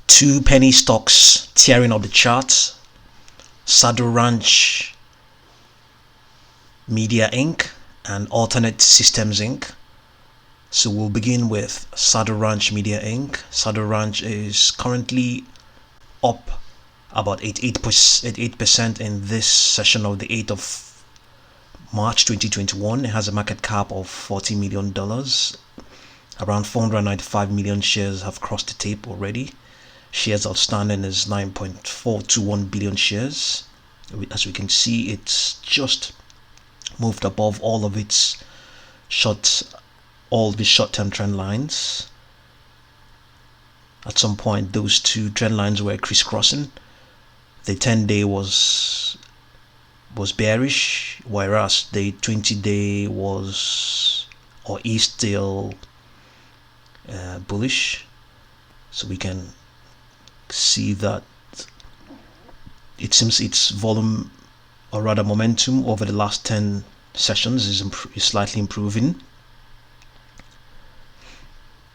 Two penny stocks tearing up the charts: Saddle Ranch Media Inc. and ALTERNET Systems Inc. So we'll begin with Saddle Ranch Media Inc. Saddle Ranch is currently up about 8% in this session of the 8th of March 2021. It has a market cap of $40 million. Around 495 million shares have crossed the tape already. Shares outstanding is 9.421 billion shares. As we can see, it's just moved above all the short-term trend lines. At some point, those two trend lines were crisscrossing. The 10-day was bearish, whereas the 20-day was or is still bullish. So we can see that it seems its volume, or rather momentum, over the last 10 sessions is slightly improving.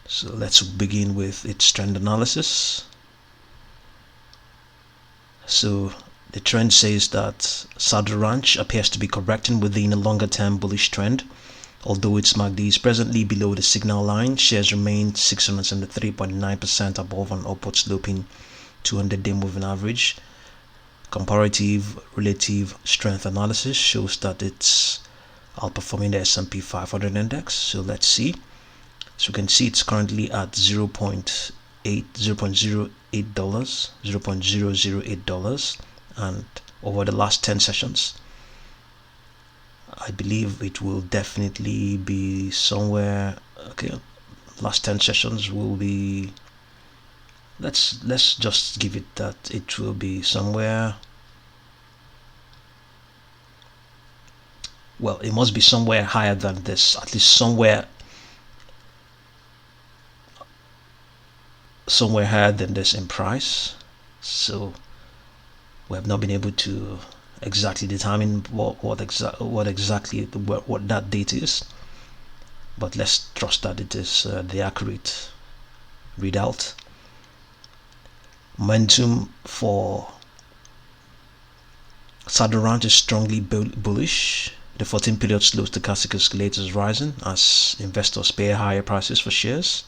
So let's begin with its trend analysis. So the trend says that Saddle Ranch appears to be correcting within a longer term bullish trend. Although its MACD is presently below the signal line, shares remain 673.9% above an upward sloping 200-day moving average. Comparative relative strength analysis shows that it's outperforming the S&P 500 index. So let's see. So we can see it's currently at $0.008, and over the last 10 sessions, I believe it will definitely be somewhere. Okay, last 10 sessions will be, let's just give it that it will be somewhere. Well, it must be somewhere higher than this, at least somewhere higher than this in price. So we have not been able to exactly determine what that date is, but let's trust that it is the accurate readout. Momentum for Saddle Ranch is strongly bullish. The 14-period slow stochastic oscillator is rising as investors pay higher prices for shares.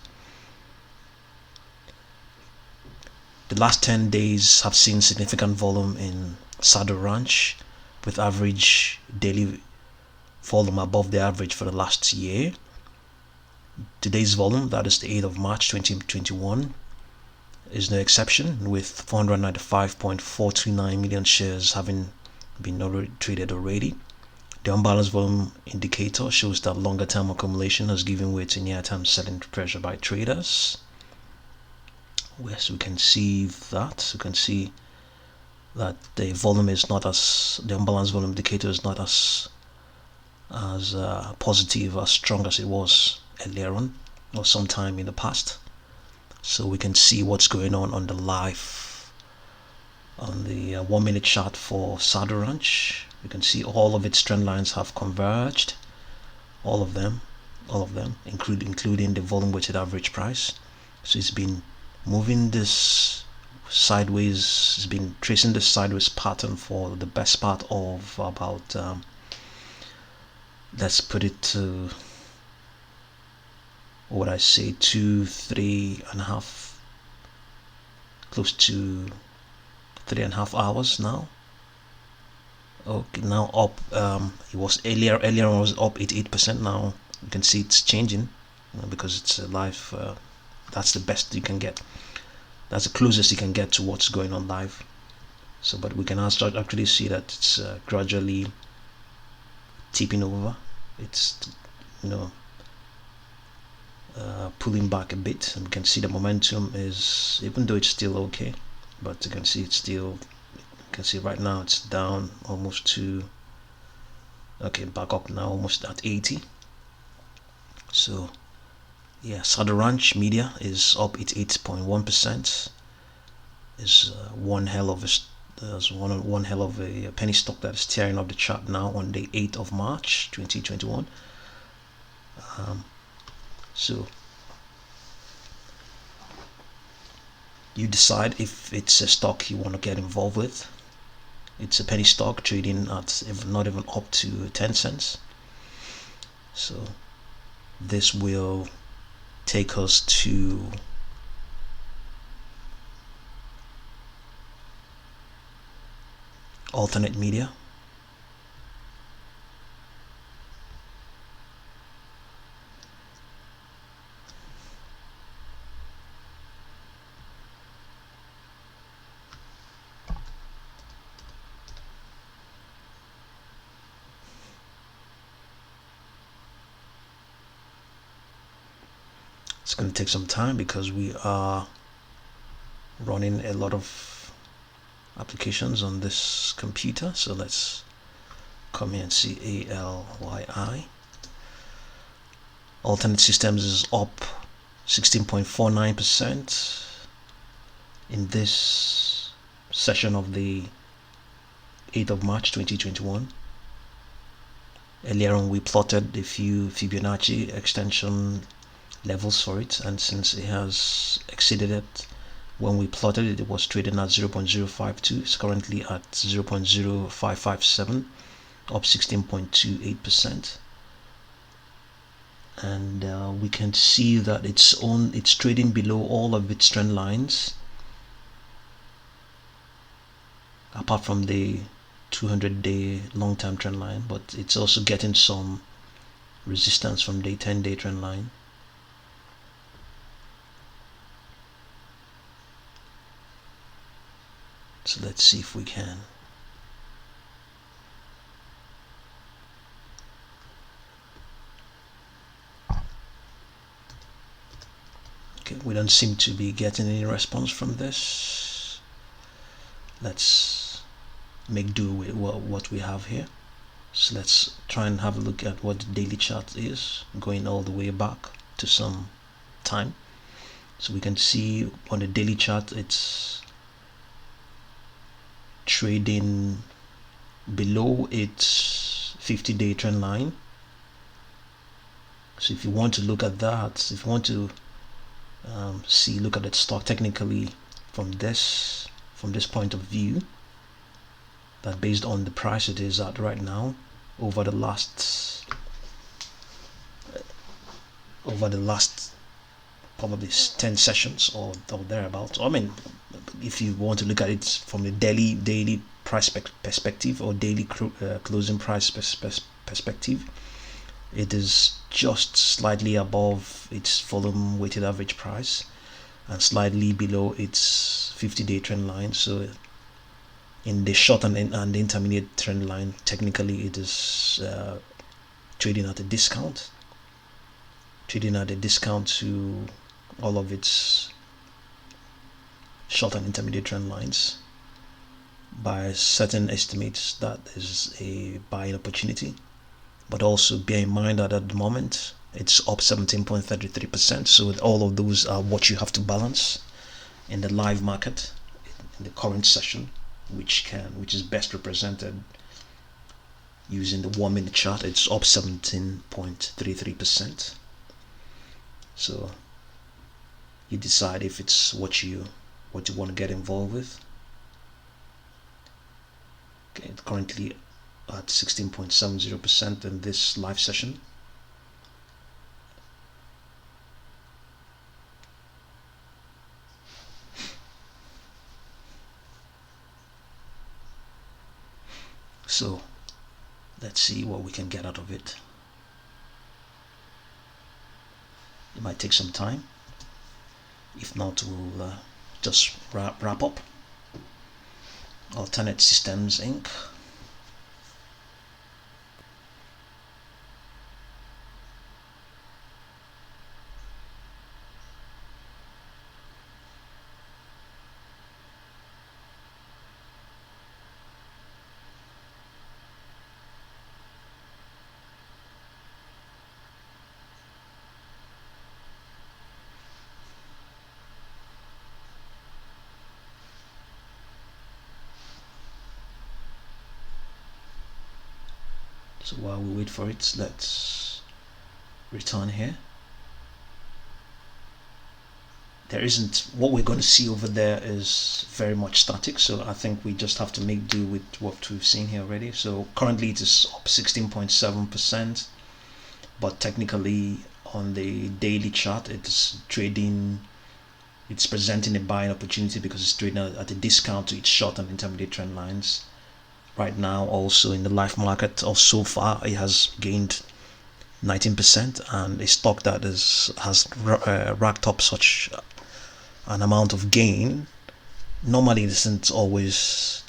The last 10 days have seen significant volume in Saddle Ranch, with average daily volume above the average for the last year. Today's volume, that is the 8th of March 2021, is no exception, with 495.429 million shares having been traded already. The unbalanced volume indicator shows that longer term accumulation has given way to near-term selling pressure by traders. Yes, we can see that. You can see that the volume is not as, the unbalanced volume indicator is not as positive, as strong as it was earlier on or sometime in the past. So we can see what's going on the live, on the 1 minute chart for Saddle Ranch. You can see all of its trend lines have converged, all of them, including the volume weighted average price. So it's been moving this sideways, it's been tracing this sideways pattern for the best part of about let's put it to, what would I say, 3.5, close to 3.5 hours now. Okay, now up. It was earlier on was up 88%. Now you can see it's changing because it's live. That's the best you can get. That's the closest you can get to what's going on live. So, but we can actually see that it's gradually tipping over. It's pulling back a bit, and we can see the momentum is, even though it's still okay, but you can see it's still, you can see right now it's down almost to, okay, back up now almost at 80. So yeah, Saddle Ranch Media is up 8.1%. Is one hell of a penny stock that is tearing up the chart now on the 8th of March 2021. So You decide if it's a stock you want to get involved with. It's a penny stock trading at not even up to 10 cents. So this will take us to alternate media. It's going to take some time because we are running a lot of applications on this computer. So let's come here and see ALYI. Alternate systems is up 16.49% in this session of the 8th of March 2021. Earlier on we plotted a few Fibonacci extension levels for it, and since it has exceeded it when we plotted it, it was trading at 0.052. It's currently at 0.0557, up 16.28%. And we can see that it's trading below all of its trend lines, apart from the 200-day long-term trend line, but it's also getting some resistance from the 10-day trend line. So let's see if we can okay, we don't seem to be getting any response from this. Let's make do with what we have here. So let's try and have a look at what the daily chart is, going all the way back to some time. So we can see on the daily chart it's trading below its 50-day trend line. So if you want to look at that, if you want to look at the stock technically from this point of view, that based on the price it is at right now, over the last probably 10 sessions or thereabouts. I mean, if you want to look at it from the daily price perspective or daily closing price perspective, it is just slightly above its volume weighted average price and slightly below its 50-day trend line. So in the short and the intermediate trend line, technically it is trading at a discount to all of its short and intermediate trend lines. By certain estimates, that is a buying opportunity, but also bear in mind that at the moment it's up 17.33%. so all of those are what you have to balance in the live market in the current session, which is best represented using the 1 minute chart. It's up 17.33%. So you decide if it's what you want to get involved with. Okay, it's currently at 16.70% in this live session. So let's see what we can get out of it. It might take some time. If not, we'll just wrap up. ALTERNET Systems Inc. So while we wait for it, let's return here. there isn't, what we're going to see over there is very much static, so I think we just have to make do with what we've seen here already. So currently it is up 16.7%, but technically on the daily chart it's trading, it's presenting a buying opportunity because it's trading at a discount to its short and intermediate trend lines. Right now also in the live market, or so far, it has gained 19%, and a stock that has racked up such an amount of gain normally isn't always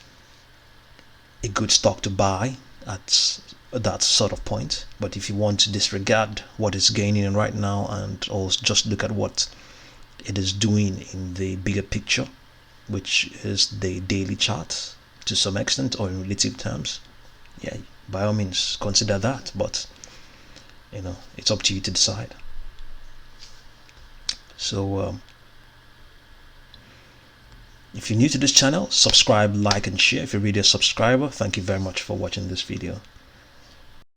a good stock to buy at that sort of point. But if you want to disregard what it's gaining right now and also just look at what it is doing in the bigger picture, which is the daily chart to some extent, or in relative terms, yeah, by all means consider that, but you know, it's up to you to decide. So if you're new to this channel, subscribe, like and share. If you're already a subscriber, thank you very much for watching this video.